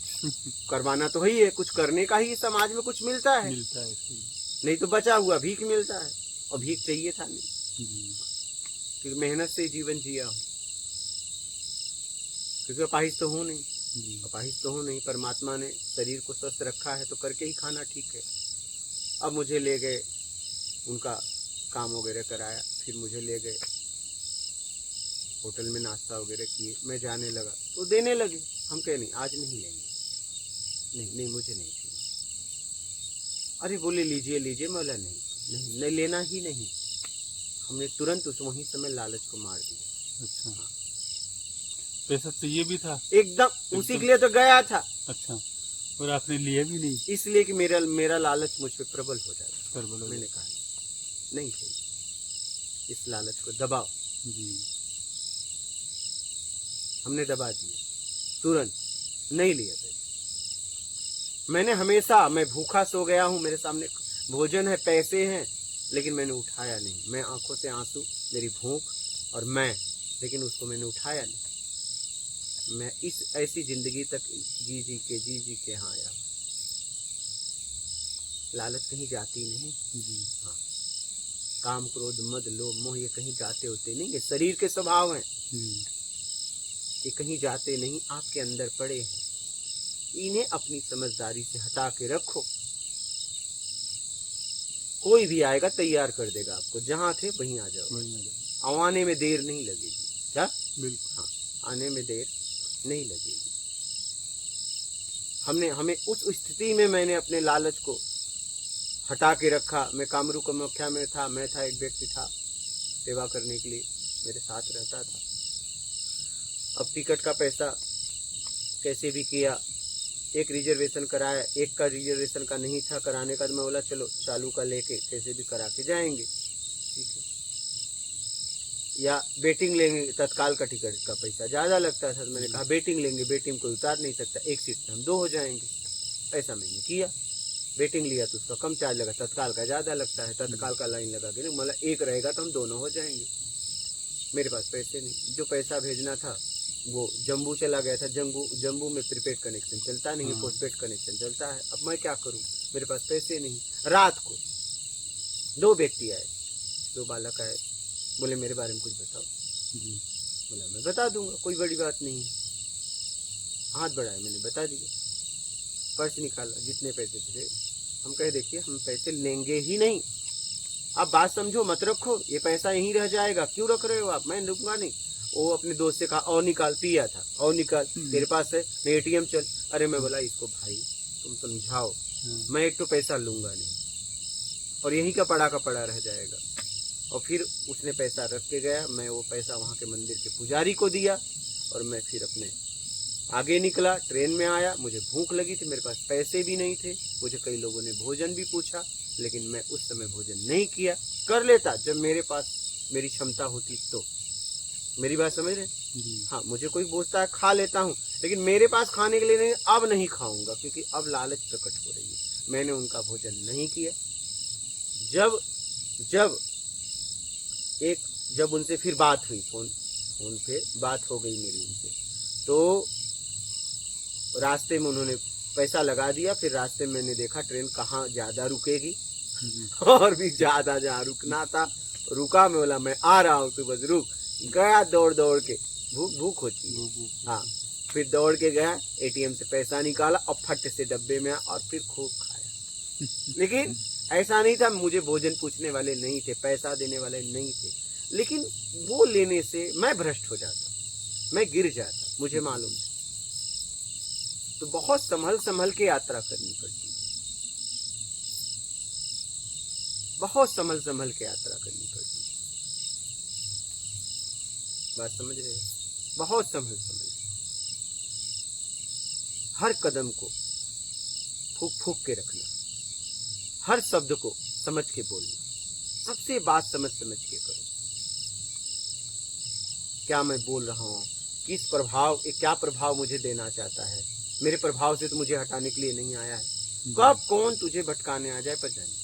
B: करवाना तो ही है, कुछ करने का ही समाज में कुछ मिलता है,
A: मिलता है सही।
B: नहीं तो बचा हुआ भीख मिलता है, और भीख चाहिए था नहीं,
A: जी,
B: क्योंकि मेहनत से जीवन जिया हूँ, क्योंकि अपाहिज तो हूँ नहीं,
A: जी,
B: अपाहिज तो हूँ नहीं। परमात्मा ने शरीर को स्वस्थ रखा है तो करके ही खाना ठीक है। अब मुझे ले गए, उनका काम वगैरह कराया, फिर मुझे ले गए होटल में, नाश्ता वगैरह किए, मैं जाने लगा तो देने लगे। हम कहे नहीं आज नहीं लेंगे, नहीं नहीं मुझे नहीं चाहिए। अरे बोले लीजिए लीजिए, मैं बोला नहीं नहीं नहीं लेना ही नहीं। हमने तुरंत उस वहीं समय लालच को मार दिया।
A: अच्छा, पैसा चाहिए भी था।
B: एकदम उसी के लिए तो गया था।
A: अच्छा, और आपने लिया भी नहीं।
B: इसलिए कि मेरा लालच मुझ पे प्रबल हो जाता।
A: प्रबल हो
B: मैंने
A: जाता।
B: कहा नहीं चाहिए, इस लालच को दबाओ।
A: जी,
B: हमने दबा दिए, तुरंत नहीं लिया पैसे। मैंने हमेशा, मैं भूखा सो गया हूँ, मेरे सामने भोजन है, पैसे हैं, लेकिन मैंने उठाया नहीं। मैं आंखों से आंसू, मेरी भूख और मैं, लेकिन उसको मैंने उठाया नहीं। मैं इस ऐसी जिंदगी तक जी के यहाँ आया। लालच कहीं जाती नहीं।
A: जी,
B: हाँ, काम क्रोध मद लोभ मोह ये कहीं जाते होते नहीं, ये शरीर के स्वभाव हैं।
A: जी,
B: ये कहीं जाते नहीं, आपके अंदर पड़े हैं, इन्हें अपनी समझदारी से हटा के रखो। कोई भी आएगा तैयार कर देगा आपको, जहां थे वहीं आ जाओ, आने में देर नहीं लगेगी। क्या?
A: बिल्कुल।
B: हाँ, आने में देर नहीं लगेगी। हमें उस स्थिति में मैंने अपने लालच को हटा के रखा। मैं कामरू कामाख्या में था, मैं था, एक व्यक्ति था सेवा करने के लिए मेरे साथ रहता था। अब टिकट का पैसा कैसे भी किया, एक रिजर्वेशन कराया, एक का रिजर्वेशन का नहीं था कराने का, तो मैं बोला चलो चालू का लेके कैसे भी करा के जाएंगे, ठीक है। या वेटिंग लेंगे, तत्काल का टिकट का पैसा ज़्यादा लगता था, तो मैंने कहा वेटिंग लेंगे, वेटिंग कोई उतार नहीं सकता, एक सीट पे हम 2 हो जाएंगे। ऐसा मैंने किया, वेटिंग लिया तो उसका कम चार्ज लगा, तत्काल का ज़्यादा लगता है, तत्काल का लाइन लगा के मतलब एक रहेगा तो हम दोनों हो जाएंगे। मेरे पास पैसे नहीं, जो पैसा भेजना था वो जम्बू चला गया था। जम्बू में प्रीपेड कनेक्शन चलता नहीं है, पोस्टपेड कनेक्शन चलता है। अब मैं क्या करूं, मेरे पास पैसे नहीं। रात को 2 व्यक्ति आए, 2 बालक आए, बोले मेरे बारे में कुछ बताओ। बोला मैं बता दूंगा, कोई बड़ी बात नहीं। हाथ बढ़ाया, मैंने बता दिया। पर्स निकाला, जितने पैसे थे। हम कहे देखिए हम पैसे लेंगे ही नहीं, आप बात समझो, मत रखो, ये पैसा यहीं रह जाएगा, क्यों रख रहे हो आप, मैं लूंगा नहीं। वो अपने दोस्त से कहा और निकाल, पिया था, और निकाल, तेरे पास है नहीं, एटीएम चल। अरे मैं बोला इसको भाई तुम समझाओ, मैं एक तो पैसा लूंगा नहीं और यहीं का पड़ा रह जाएगा। और फिर उसने पैसा रख के गया, मैं वो पैसा वहाँ के मंदिर के पुजारी को दिया और मैं फिर अपने आगे निकला। ट्रेन में आया, मुझे भूख लगी थी, मेरे पास पैसे भी नहीं थे। मुझे कई लोगों ने भोजन भी पूछा, लेकिन मैं उस समय भोजन नहीं किया। कर लेता जब मेरे पास मेरी क्षमता होती तो। मेरी बात समझ रहे? हाँ, मुझे कोई पूछता है खा लेता हूँ, लेकिन मेरे पास खाने के लिए नहीं, अब नहीं खाऊंगा, क्योंकि अब लालच प्रकट हो रही है। मैंने उनका भोजन नहीं किया। जब उनसे फिर बात हुई, फोन पे बात हो गई मेरी उनसे, तो रास्ते में उन्होंने पैसा लगा दिया। फिर रास्ते में मैंने देखा ट्रेन कहाँ ज्यादा रुकेगी और भी ज्यादा जहाँ रुकना था रुका। मैं बोला मैं आ रहा हूँ, तू बस रुक। गया दौड़ के, भूख होती है। हाँ, फिर दौड़ के गया, एटीएम से पैसा निकाला और फट से डब्बे में और फिर खूब खाया। लेकिन ऐसा नहीं था, मुझे भोजन पूछने वाले नहीं थे, पैसा देने वाले नहीं थे, लेकिन वो लेने से मैं भ्रष्ट हो जाता, मैं गिर जाता, मुझे मालूम था। तो बहुत संभल के यात्रा करनी पड़ती है, बहुत संभल के यात्रा करनी पड़ती है। बात समझ रहे हैं? बहुत संभल हर कदम को फूक के रखना, हर शब्द को समझ के बोलना, सबसे बात समझ के करो। क्या मैं बोल रहा हूँ, क्या प्रभाव मुझे देना चाहता है, मेरे प्रभाव से तो मुझे हटाने के लिए नहीं आया है। कब कौन तुझे भटकाने आ जाए पता नहीं,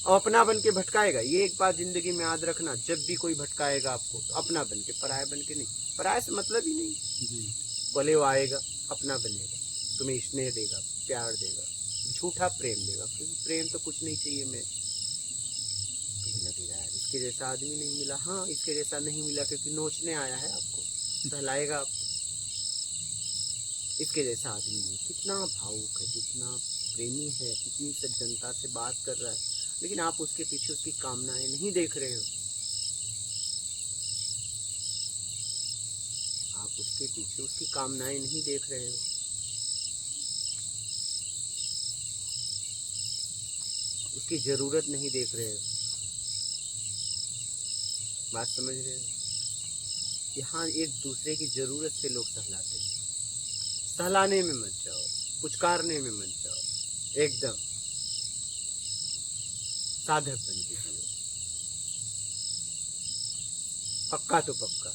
B: और अपना बन के भटकाएगा। ये एक बात जिंदगी में याद रखना, जब भी कोई भटकाएगा आपको तो अपना बन के, पराया बन के नहीं। पराया से मतलब ही नहीं, भले वो आएगा, अपना बनेगा, तुम्हें स्नेह देगा, प्यार देगा, झूठा प्रेम देगा, क्योंकि प्रेम तो कुछ नहीं चाहिए। मैं तुम्हें लगेगा यार इसके जैसा आदमी नहीं मिला। हाँ, इसके जैसा नहीं मिला क्योंकि नोचने आया है आपको, सहलाएगा आपको। इसके जैसा आदमी नहीं, कितना भावुक है, कितना प्रेमी है, कितनी सज्जनता से बात कर रहा है, लेकिन आप उसके पीछे उसकी कामनाएं नहीं देख रहे हो। आप उसके पीछे उसकी कामनाएं नहीं देख रहे हो। उसकी जरूरत नहीं देख रहे हो। बात समझ रहे हो? यहाँ एक दूसरे की जरूरत से लोग सहलाते हैं। सहलाने में मत जाओ, पुचकारने में मत जाओ, एकदम साधक बन के जियो। पक्का तो पक्का।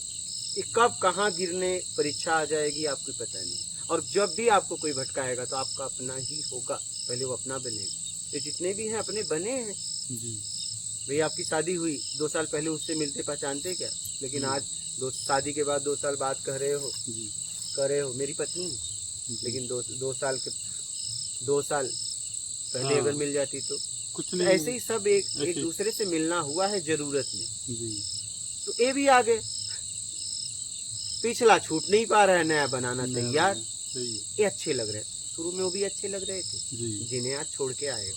B: ये कब कहाँ गिरने परीक्षा आ जाएगी आपको पता नहीं। और जब भी आपको कोई भटकाएगा तो आपका अपना ही होगा, पहले वो अपना बनेगा। ये जितने भी हैं अपने बने हैं जी। भाई आपकी शादी हुई, 2 साल पहले उससे मिलते पहचानते क्या, लेकिन आज शादी के बाद 2 साल बाद कह रहे हो मेरी पत्नी, लेकिन 2 साल पहले अगर मिल जाती तो कुछ नहीं। ऐसे ही सब एक दूसरे से मिलना हुआ है जरूरत में जी। तो ये भी आ गए, पिछला छूट नहीं पा रहा है, नया बनाना तैयार।
A: सही है।
B: ये अच्छे लग रहे हैं, शुरू में वो भी अच्छे लग रहे थे।
A: जी
B: जिन्हें आज छोड़ के आए हो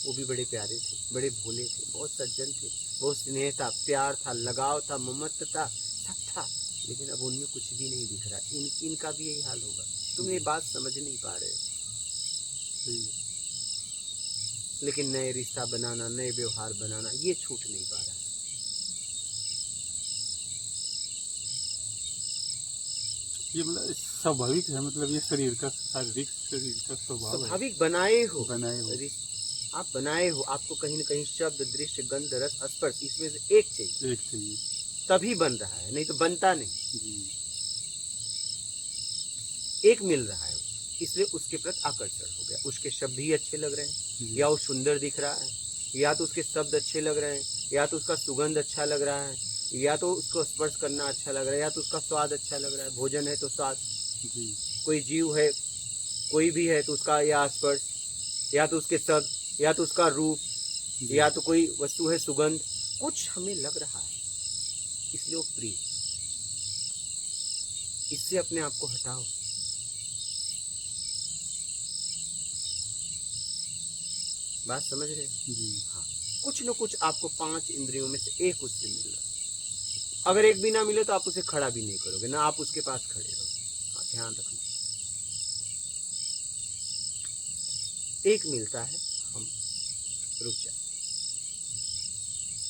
B: वो भी बड़े प्यारे थे, बड़े भोले थे, बहुत सज्जन थे, बहुत स्नेह था, प्यार था, लगाव था, ममत्व था, सब था। लेकिन अब उनमें कुछ भी नहीं दिख रहा। इनका भी यही हाल होगा। तुम ये बात समझ नहीं पा रहे हो।
A: सही है।
B: लेकिन नए रिश्ता बनाना, नए व्यवहार बनाना, ये छूट नहीं पा रहा है।
A: ये मतलब स्वाभाविक है, मतलब ये शरीर का, शारीरिक शरीर का स्वभाव है।
B: स्वाभाविक बनाए हो,
A: बनाए हो।
B: आप बनाए हो। आपको कहीं न कहीं शब्द, दृश्य, गंध, रस, स्पर्श, इसमें से एक चाहिए,
A: एक चाहिए।
B: तभी बन रहा है, नहीं तो बनता नहीं।
A: जी
B: एक मिल रहा है, इसलिए उसके प्रति आकर्षण हो गया। उसके शब्द ही अच्छे लग रहे हैं,
A: जी।
B: या वो सुंदर दिख रहा है, या तो उसके शब्द अच्छे लग रहे हैं, या तो उसका सुगंध अच्छा लग रहा है, या तो उसको स्पर्श करना अच्छा लग रहा है, या तो उसका स्वाद अच्छा लग रहा है। भोजन है तो स्वाद,
A: जी
B: कोई जीव है, कोई भी है तो उसका या स्पर्श, या तो उसके शब्द, या तो उसका रूप,
A: जी।
B: या तो कोई वस्तु है सुगंध, कुछ हमें लग रहा है, इसलिए वो प्रिय। इससे अपने आप को हटाओ। बात समझ रहे हो?
A: जी
B: हाँ, कुछ न कुछ आपको 5 इंद्रियों में से एक उससे मिल रहा है। अगर एक भी ना मिले तो आप उसे खड़ा भी नहीं करोगे, ना आप उसके पास खड़े रहो। हाँ, ध्यान रखना। एक मिलता है, हम रुक जाते।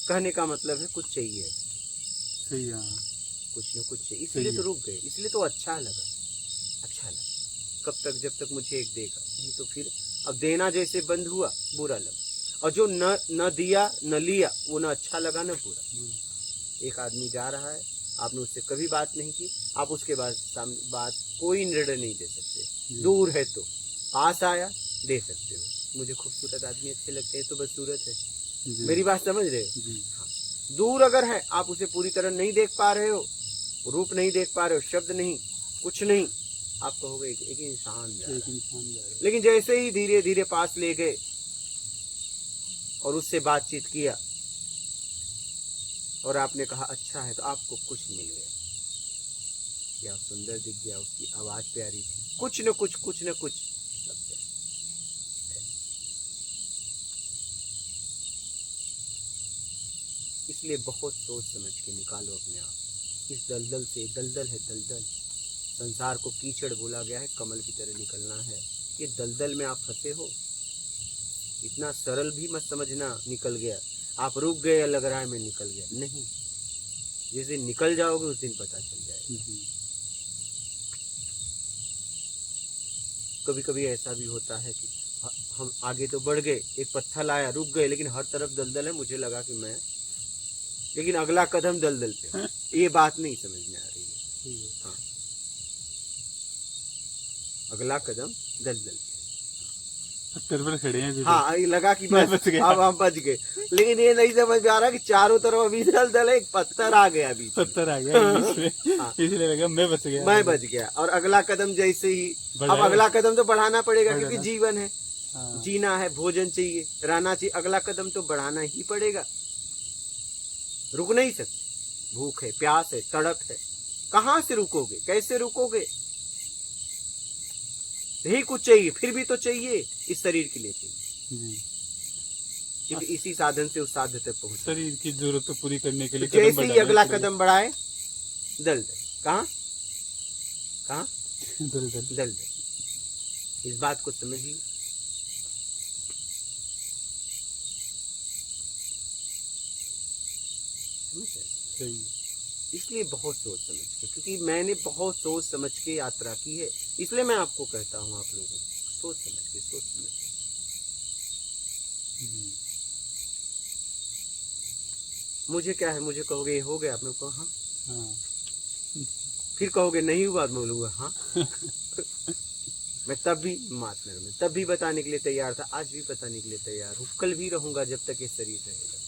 B: कहने का मतलब है कुछ चाहिए,
A: सही है। हाँ,
B: कुछ न कुछ चाहिए, इसलिए तो रुक गए, इसलिए तो अच्छा लगा, अच्छा लगा। कब तक? जब तक मुझे एक देगा, नहीं तो फिर अब देना जैसे बंद हुआ, बुरा लगा। और जो न दिया न लिया, वो न अच्छा लगा न बुरा। एक आदमी जा रहा है, आपने उससे कभी बात नहीं की, आप उसके बाद सामने बात कोई निर्णय नहीं दे सकते। दूर है तो, पास आया दे सकते हो। मुझे खूबसूरत आदमी अच्छे लगते हैं तो बस सूरत है।
A: जी।
B: मेरी बात समझ रहे हो?
A: जी
B: हाँ। दूर अगर है, आप उसे पूरी तरह नहीं देख पा रहे हो, रूप नहीं देख पा रहे हो, शब्द नहीं, कुछ नहीं, आप कहोगे एक इंसान जा रहा है।
A: एक इंसान जा रहा है।
B: लेकिन जैसे ही धीरे धीरे पास ले गए और उससे बातचीत किया और आपने कहा अच्छा है, तो आपको कुछ मिल गया, या सुंदर दिख गया, उसकी आवाज प्यारी थी, कुछ न कुछ लग गया। इसलिए बहुत सोच समझ के निकालो अपने आप इस दलदल से। दलदल है दलदल, संसार को कीचड़ बोला गया है, कमल की तरह निकलना है। ये दलदल में आप फंसे हो, इतना सरल भी मत समझना निकल गया। आप रुक गए या लग रहा है मैं निकल गया, नहीं। जिस दिन निकल जाओगे उस दिन पता चल जाएगा।
A: जी
B: कभी कभी ऐसा भी होता है कि हम आगे तो बढ़ गए, एक पत्थर आया, रुक गए, लेकिन हर तरफ दलदल है, मुझे लगा कि मैं, लेकिन अगला कदम दलदल पे। ये बात नहीं समझ में आ रही है। हाँ, अगला कदम दलदल पे।
A: पत्थर पर खड़े हैं अभी।
B: हाँ, ये लगा कि
A: मैं
B: बस
A: बच गया।
B: अब हम बच गए, लेकिन ये नहीं समझ में आ रहा कि चारों तरफ अभी दलदल है, एक पत्थर आ गया अभी।
A: पत्थर आ गया बीच में।
B: हाँ।
A: इसलिए लगा मैं बच गया।
B: मैं बच गया। और अगला कदम जैसे ही, अब
A: बढ़ाया।
B: अगला कदम तो बढ़ाना पड़ेगा,
A: बढ़ाना।
B: क्योंकि जीवन है,
A: हाँ।
B: जीना है, भोजन चाहिए, रहना चाहिए, अगला कदम तो बढ़ाना ही पड़ेगा। रुक नहीं सकते, भूख है, प्यास है, तड़प है, कहाँ से रुकोगे, कैसे रुकोगे? यही कुछ चाहिए, फिर भी तो चाहिए, इस शरीर के लिए चाहिए,
A: जी
B: क्योंकि इसी साधन से उस साध्य तक पहुंच।
A: शरीर की जरूरत को पूरी करने के लिए
B: जैसे ही
A: बढ़ाना
B: अगला
A: पड़ेगा।
B: कदम बढ़ाए, दलदल। कहाँ कहाँ?
A: दलदल।
B: दलदल। इस बात को समझिए। समझ रहे?
A: सही है।
B: इसलिए बहुत सोच समझ के, क्योंकि मैंने बहुत सोच समझ के यात्रा की है, इसलिए मैं आपको कहता हूँ, आप लोगों को सोच समझ के, सोच समझ के।
A: जी।
B: मुझे क्या है, मुझे कहोगे ये हो गया, मैं कहूँ हाँ,
A: हाँ।
B: फिर कहोगे नहीं हुआ, मैं बोलूँगा हाँ। मैं तब भी मातनर में, तब भी बताने के लिए तैयार था, आज भी बताने के लिए तैयार हूँ, कल भी रहूंगा जब तक ये शरीर रहेगा।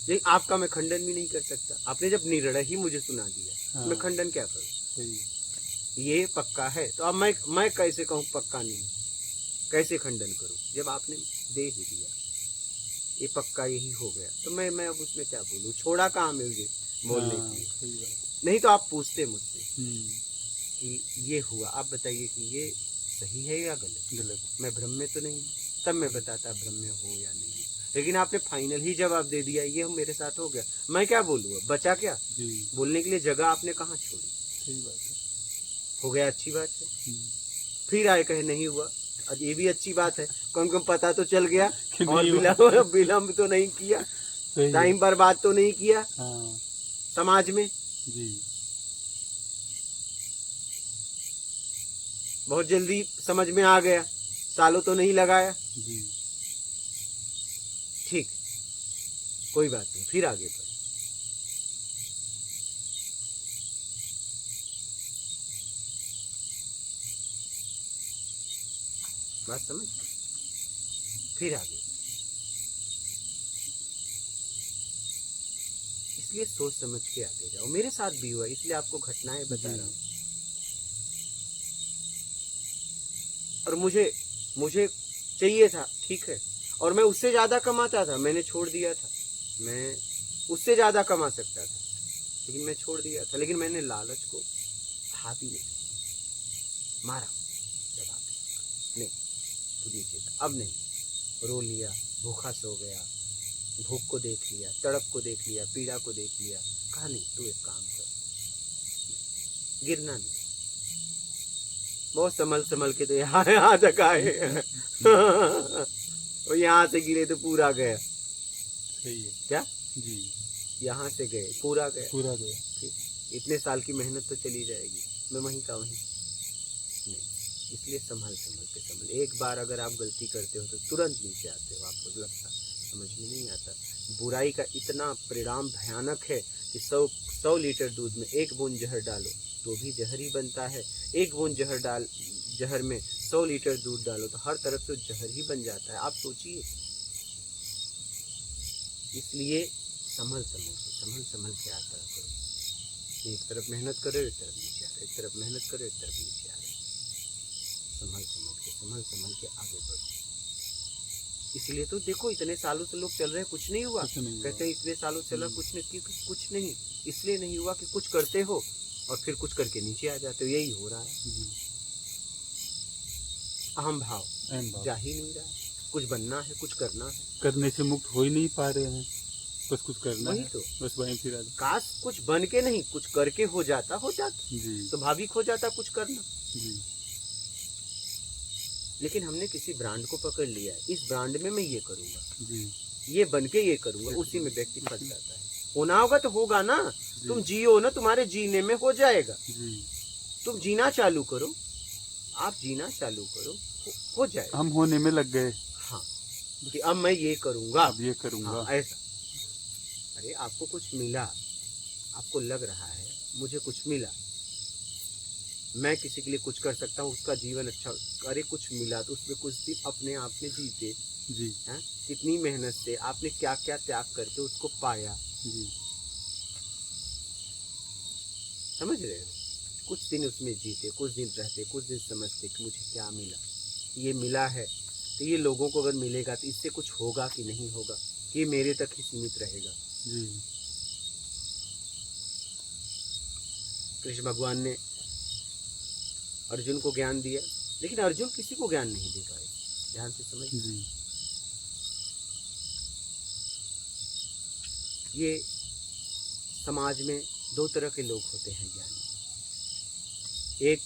B: लेकिन आपका मैं खंडन भी नहीं कर सकता। आपने जब निर्णय ही मुझे सुना दिया,
A: हाँ।
B: मैं खंडन क्या करूं?
A: सही।
B: ये पक्का है, तो अब मैं कैसे कहूं पक्का नहीं, कैसे खंडन करूं जब आपने दे ही दिया? ये पक्का यही हो गया। तो मैं अब उसमें क्या बोलूँ, छोड़ा कहाँ मुझे बोलने
A: हाँ,
B: के लिए।
A: सही बात।
B: नहीं तो आप पूछते मुझसे
A: हम्म,
B: कि ये हुआ, आप बताइए कि ये सही है या गलत।
A: गलत।
B: मैं भ्रम में तो नहीं हूँ, तब मैं बताता भ्रम में हो या नहीं। लेकिन आपने फाइनल ही जवाब दे दिया, ये मेरे साथ हो गया, मैं क्या बोलूँ, अब बचा क्या।
A: जी,
B: बोलने के लिए जगह आपने कहाँ छोड़ी।
A: सही बात है।
B: हो गया, अच्छी बात है।
A: हम्म,
B: फिर आए कहे नहीं हुआ, अब ये भी अच्छी बात है, कम कम पता तो चल गया
A: कि
B: और
A: नहीं हुआ।
B: विलम्ब तो नहीं किया,
A: सही है।
B: टाइम बर्बाद तो नहीं किया
A: हाँ,
B: समाज में।
A: जी,
B: बहुत जल्दी समझ में आ गया, सालों तो नहीं लगाया।
A: जी,
B: ठीक, कोई बात नहीं, फिर आगे बढ़। बात समझ, फिर आगे। इसलिए सोच समझ के आगे जाओ। मेरे साथ भी हुआ, इसलिए आपको घटनाएं बता रहा हूँ। और मुझे चाहिए था, ठीक है, और मैं उससे ज्यादा कमाता था, मैंने छोड़ दिया था। मैं उससे ज्यादा कमा सकता था, लेकिन मैं छोड़ दिया था। लेकिन मैंने लालच को हाथी नहीं मारा, दबा के नहीं, तू नीचे था, अब नहीं। रो लिया, भूखा सो गया, भूख को देख लिया, तड़प को देख लिया, पीड़ा को देख लिया, कहा नहीं तू एक काम कर, गिरना नहीं। बहुत संभल के तो यहाँ तक आए। और यहाँ से गिरे तो पूरा गया।
A: सही है।
B: क्या,
A: जी,
B: यहाँ से गए पूरा गया।
A: पूरा गया।
B: फिर इतने साल की मेहनत तो चली जाएगी, मैं वहीं का वहीं नहीं। इसलिए संभल। एक बार अगर आप गलती करते हो तो तुरंत नीचे आते हो, आपको लगता समझ में नहीं आता। बुराई का इतना परिणाम भयानक है कि 100 लीटर दूध में एक बूंद जहर डालो तो भी जहर ही बनता है। एक बूंद जहर में 100 लीटर दूध डालो तो हर तरफ से जहर ही बन जाता है। आप सोचिए। इसलिए संभल के आता करो। एक तरफ मेहनत करो, एक तरफ नीचे आ रहे, एक तरफ मेहनत करो, एक तरफ नीचे आ रहे। संभल के आगे बढ़ो। इसलिए तो देखो इतने सालों से लोग चल रहे हैं, कुछ नहीं हुआ।
A: कुछ नहीं हुआ।
B: कहते हैं इतने सालों से चला कुछ नहीं, क्योंकि कुछ नहीं इसलिए नहीं हुआ कि कुछ करते हो और फिर कुछ करके नीचे आ जाते हो। यही हो रहा है।
A: जी,
B: अहम भाव
A: अहम भाव।
B: जा ही नहीं रहा है। कुछ बनना है, कुछ करना है,
A: करने से मुक्त हो ही नहीं पा रहे हैं, बस कुछ करना
B: वही
A: है,
B: तो।
A: बस वहीं फिर
B: काश कुछ बन के नहीं, कुछ करके हो जाता
A: जी,
B: तो भाविक हो जाता कुछ करना।
A: जी,
B: लेकिन हमने किसी ब्रांड को पकड़ लिया है, इस ब्रांड में मैं ये करूंगा,
A: जी,
B: ये बन के ये करूंगा, उसी में व्यक्ति फंस जाता है। होना होगा तो होगा ना,
A: जी।
B: तुम जियो ना, तुम्हारे जीने में हो जाएगा।
A: जी।
B: तुम जीना चालू करो, आप जीना चालू करो, हो जाएगा।
A: हम होने में लग गए,
B: हाँ, कि अब मैं ये करूंगा,
A: अब ये करूंगा।
B: हाँ, ऐसा। अरे आपको कुछ मिला, आपको लग रहा है मुझे कुछ मिला, मैं किसी के लिए कुछ कर सकता हूँ, उसका जीवन अच्छा। अरे कुछ मिला तो उसमें कुछ दिन अपने आप में जीते।
A: जी,
B: हैं, कितनी मेहनत से आपने क्या क्या त्याग करके उसको पाया।
A: जी,
B: समझ रहे हो। कुछ दिन उसमें जीते, कुछ दिन रहते, कुछ दिन समझते कि मुझे क्या मिला। ये मिला है तो ये लोगों को अगर मिलेगा तो इससे कुछ होगा कि नहीं होगा, ये मेरे तक ही सीमित रहेगा।
A: जी,
B: कृष्ण भगवान ने अर्जुन को ज्ञान दिया, लेकिन अर्जुन किसी को ज्ञान नहीं दे पाए। ध्यान से समझ।
A: जी,
B: ये समाज में दो तरह के लोग होते हैं ज्ञानी। एक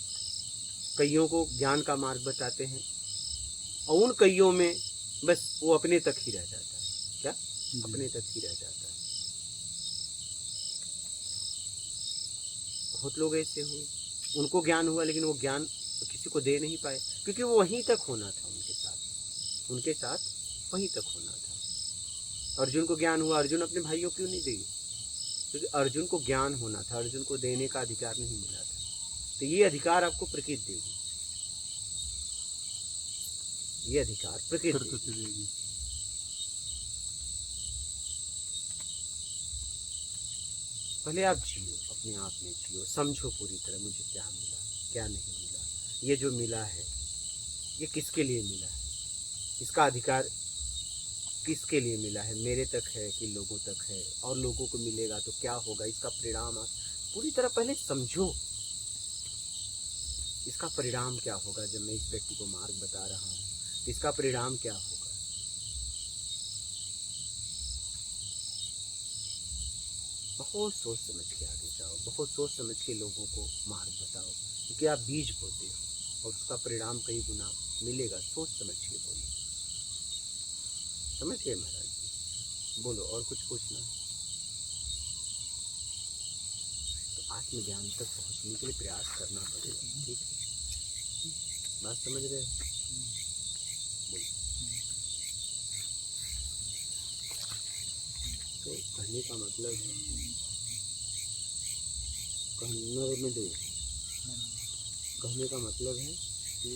B: कईयों को ज्ञान का मार्ग बताते हैं और उन कईयों में बस वो अपने तक ही रह जाता है। क्या, अपने तक ही रह जाता है। बहुत लोग ऐसे हुए, उनको ज्ञान हुआ लेकिन वो ज्ञान किसी को दे नहीं पाए, क्योंकि वो वहीं तक होना था, उनके साथ वहीं तक होना था। अर्जुन को ज्ञान हुआ, अर्जुन अपने भाइयों क्यों नहीं दिए? क्योंकि अर्जुन को ज्ञान होना था, अर्जुन को देने का अधिकार नहीं मिला था। तो ये अधिकार आपको प्रकृति देगी, ये अधिकार प्रकृति देगी। पहले आप जियो, अपने आप में जियो, समझो पूरी तरह मुझे क्या मिला, क्या नहीं मिला, ये जो मिला है ये किसके लिए मिला है, इसका अधिकार किसके लिए मिला है, मेरे तक है कि लोगों तक है, और लोगों को मिलेगा तो क्या होगा, इसका परिणाम आप पूरी तरह पहले समझो। इसका परिणाम क्या होगा, जब मैं इस व्यक्ति को मार्ग बता रहा हूँ तो इसका परिणाम क्या होगा। बहुत सोच समझ के आगे जाओ, बहुत सोच समझ के लोगों को मार्ग बताओ, क्योंकि आप बीज बोते हो और उसका परिणाम कई गुना मिलेगा। सोच समझ के बोलो। समझ गए महाराज जी? बोलो, और कुछ पूछना है तो आत्मज्ञान तक पहुंचने के लिए प्रयास करना पड़ेगा। ठीक है, बात समझ रहे हो? बोलो। तो कहने का मतलब है, कहने का मतलब है कि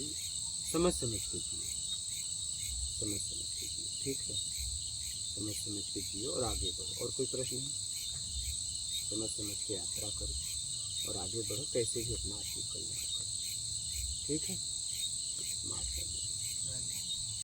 B: समझ समझ के जियो, समझ समझ के जियो। ठीक है, समझ समझ के जियो और आगे बढ़ो। और कोई प्रश्न है? समझ समझ के यात्रा करो और आगे बढ़ो, कैसे भी अपना अचीव करने का करो। ठीक है, माफ करना।